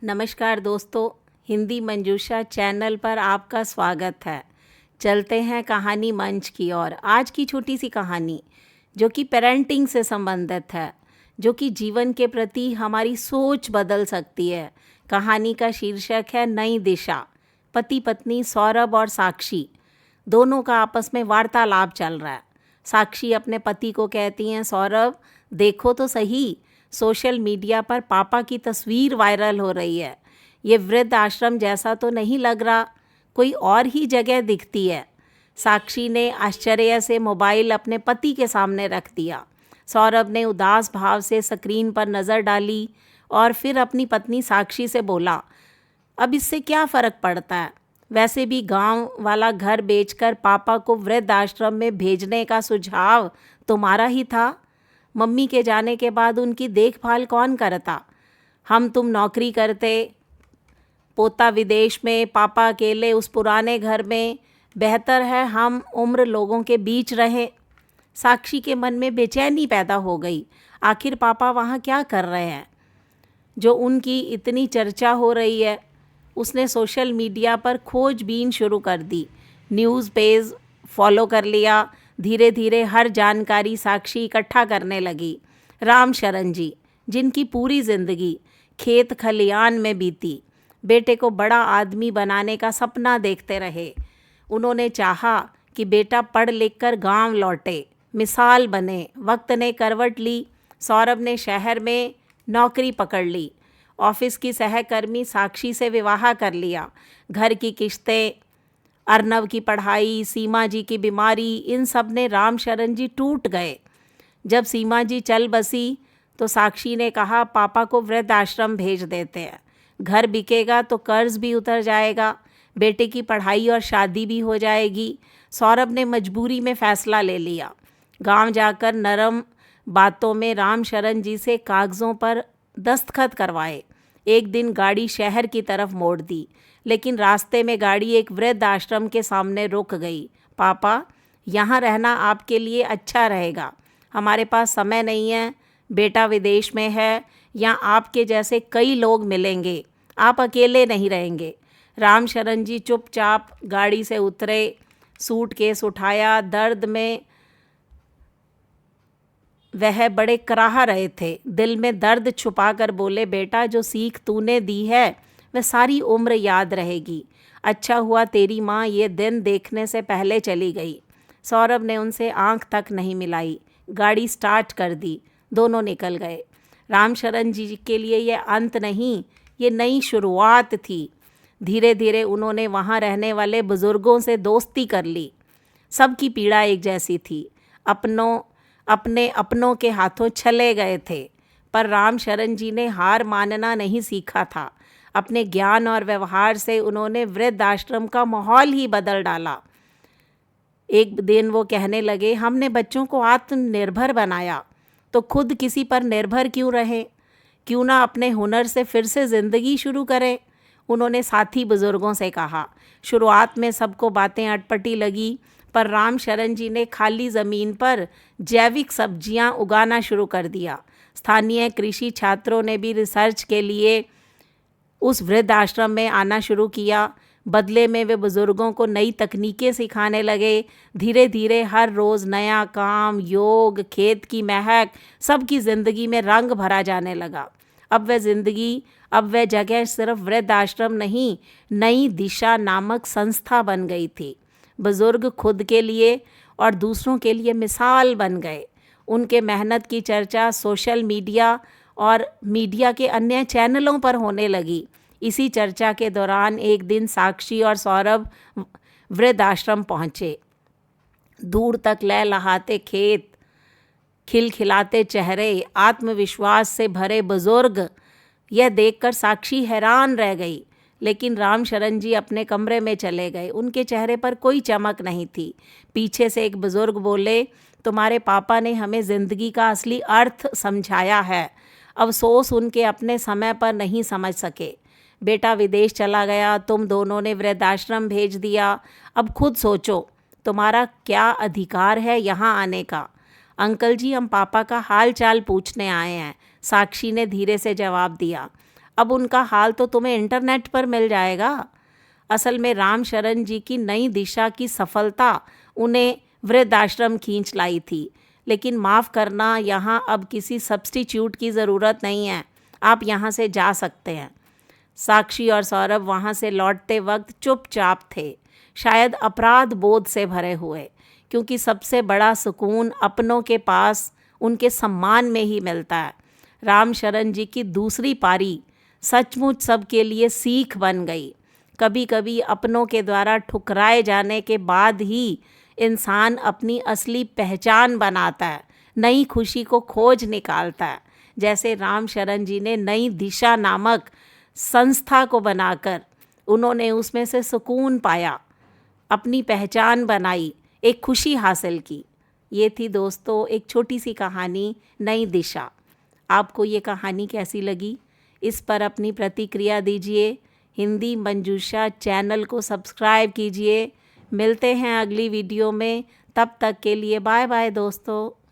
नमस्कार दोस्तों, हिंदी मंजूषा चैनल पर आपका स्वागत है। चलते हैं कहानी मंच की ओर। आज की छोटी सी कहानी जो कि पेरेंटिंग से संबंधित है, जो कि जीवन के प्रति हमारी सोच बदल सकती है। कहानी का शीर्षक है नई दिशा। पति पत्नी सौरभ और साक्षी दोनों का आपस में वार्तालाप चल रहा है। साक्षी अपने पति को कहती हैं, सौरभ देखो तो सही, सोशल मीडिया पर पापा की तस्वीर वायरल हो रही है। ये वृद्ध आश्रम जैसा तो नहीं लग रहा, कोई और ही जगह दिखती है। साक्षी ने आश्चर्य से मोबाइल अपने पति के सामने रख दिया। सौरभ ने उदास भाव से स्क्रीन पर नज़र डाली और फिर अपनी पत्नी साक्षी से बोला, अब इससे क्या फ़र्क पड़ता है? वैसे भी गांव वाला घर बेचकर पापा को वृद्ध आश्रम में भेजने का सुझाव तुम्हारा ही था। मम्मी के जाने के बाद उनकी देखभाल कौन करता? हम तुम नौकरी करते, पोता विदेश में, पापा अकेले उस पुराने घर में। बेहतर है हम उम्र लोगों के बीच रहें। साक्षी के मन में बेचैनी पैदा हो गई। आखिर पापा वहाँ क्या कर रहे हैं जो उनकी इतनी चर्चा हो रही है? उसने सोशल मीडिया पर खोजबीन शुरू कर दी, न्यूज़ पेज फॉलो कर लिया। धीरे धीरे हर जानकारी साक्षी इकट्ठा करने लगी। राम शरण जी, जिनकी पूरी ज़िंदगी खेत खलियान में बीती, बेटे को बड़ा आदमी बनाने का सपना देखते रहे। उन्होंने चाहा कि बेटा पढ़ लिख कर गाँव लौटे, मिसाल बने। वक्त ने करवट ली। सौरभ ने शहर में नौकरी पकड़ ली। ऑफिस की सहकर्मी साक्षी से विवाह कर लिया। घर की किश्तें, अर्नव की पढ़ाई, सीमा जी की बीमारी, इन सब ने राम शरण जी टूट गए। जब सीमा जी चल बसी तो साक्षी ने कहा, पापा को वृद्ध आश्रम भेज देते हैं। घर बिकेगा तो कर्ज भी उतर जाएगा, बेटे की पढ़ाई और शादी भी हो जाएगी। सौरभ ने मजबूरी में फ़ैसला ले लिया। गांव जाकर नरम बातों में राम शरण जी से कागज़ों पर दस्तखत करवाए। एक दिन गाड़ी शहर की तरफ मोड़ दी, लेकिन रास्ते में गाड़ी एक वृद्ध आश्रम के सामने रुक गई। पापा, यहाँ रहना आपके लिए अच्छा रहेगा। हमारे पास समय नहीं है, बेटा विदेश में है, यहाँ आपके जैसे कई लोग मिलेंगे, आप अकेले नहीं रहेंगे। राम शरण जी चुपचाप गाड़ी से उतरे, सूटकेस उठाया। दर्द में वह बड़े कराह रहे थे। दिल में दर्द छुपा कर बोले, बेटा जो सीख तूने दी है वह सारी उम्र याद रहेगी। अच्छा हुआ तेरी माँ ये दिन देखने से पहले चली गई। सौरभ ने उनसे आंख तक नहीं मिलाई। गाड़ी स्टार्ट कर दी, दोनों निकल गए। रामशरण जी के लिए यह अंत नहीं, ये नई शुरुआत थी। धीरे धीरे उन्होंने वहाँ रहने वाले बुज़ुर्गों से दोस्ती कर ली। सबकी पीड़ा एक जैसी थी। अपने अपनों के हाथों छले गए थे, पर राम शरण जी ने हार मानना नहीं सीखा था। अपने ज्ञान और व्यवहार से उन्होंने वृद्ध आश्रम का माहौल ही बदल डाला। एक दिन वो कहने लगे, हमने बच्चों को आत्मनिर्भर बनाया, तो खुद किसी पर निर्भर क्यों रहें? क्यों ना अपने हुनर से फिर से ज़िंदगी शुरू करें? उन्होंने साथी बुज़ुर्गों से कहा। शुरुआत में सबको बातें अटपटी लगी, पर राम शरण जी ने खाली ज़मीन पर जैविक सब्जियां उगाना शुरू कर दिया। स्थानीय कृषि छात्रों ने भी रिसर्च के लिए उस वृद्ध आश्रम में आना शुरू किया। बदले में वे बुज़ुर्गों को नई तकनीकें सिखाने लगे। धीरे धीरे हर रोज़ नया काम, योग, खेत की महक, सबकी ज़िंदगी में रंग भरा जाने लगा। अब वह जगह सिर्फ वृद्ध आश्रम नहीं, नई दिशा नामक संस्था बन गई थी। बुज़ुर्ग खुद के लिए और दूसरों के लिए मिसाल बन गए। उनके मेहनत की चर्चा सोशल मीडिया और मीडिया के अन्य चैनलों पर होने लगी। इसी चर्चा के दौरान एक दिन साक्षी और सौरभ वृद्ध आश्रम पहुँचे। दूर तक लहलहाते खेत, खिलखिलाते चेहरे, आत्मविश्वास से भरे बुज़ुर्ग, यह देखकर साक्षी हैरान रह गई। लेकिन राम शरण जी अपने कमरे में चले गए। उनके चेहरे पर कोई चमक नहीं थी। पीछे से एक बुज़ुर्ग बोले, तुम्हारे पापा ने हमें ज़िंदगी का असली अर्थ समझाया है। अफसोस उनके अपने समय पर नहीं समझ सके। बेटा विदेश चला गया, तुम दोनों ने वृद्धाश्रम भेज दिया। अब खुद सोचो, तुम्हारा क्या अधिकार है यहाँ आने का? अंकल जी, हम पापा का हाल चाल पूछने आए हैं, साक्षी ने धीरे से जवाब दिया। अब उनका हाल तो तुम्हें इंटरनेट पर मिल जाएगा। असल में राम शरण जी की नई दिशा की सफलता उन्हें वृद्धाश्रम खींच लाई थी। लेकिन माफ़ करना, यहाँ अब किसी सब्स्टिट्यूट की ज़रूरत नहीं है, आप यहाँ से जा सकते हैं। साक्षी और सौरभ वहाँ से लौटते वक्त चुपचाप थे, शायद अपराध बोध से भरे हुए, क्योंकि सबसे बड़ा सुकून अपनों के पास उनके सम्मान में ही मिलता है। राम शरण जी की दूसरी पारी सचमुच सबके लिए सीख बन गई। कभी कभी अपनों के द्वारा ठुकराए जाने के बाद ही इंसान अपनी असली पहचान बनाता है, नई खुशी को खोज निकालता है। जैसे राम शरण जी ने नई दिशा नामक संस्था को बनाकर उन्होंने उसमें से सुकून पाया, अपनी पहचान बनाई, एक खुशी हासिल की। ये थी दोस्तों एक छोटी सी कहानी, नई दिशा। आपको ये कहानी कैसी लगी, इस पर अपनी प्रतिक्रिया दीजिए। हिंदी मंजूषा चैनल को सब्सक्राइब कीजिए। मिलते हैं अगली वीडियो में, तब तक के लिए बाय बाय दोस्तों।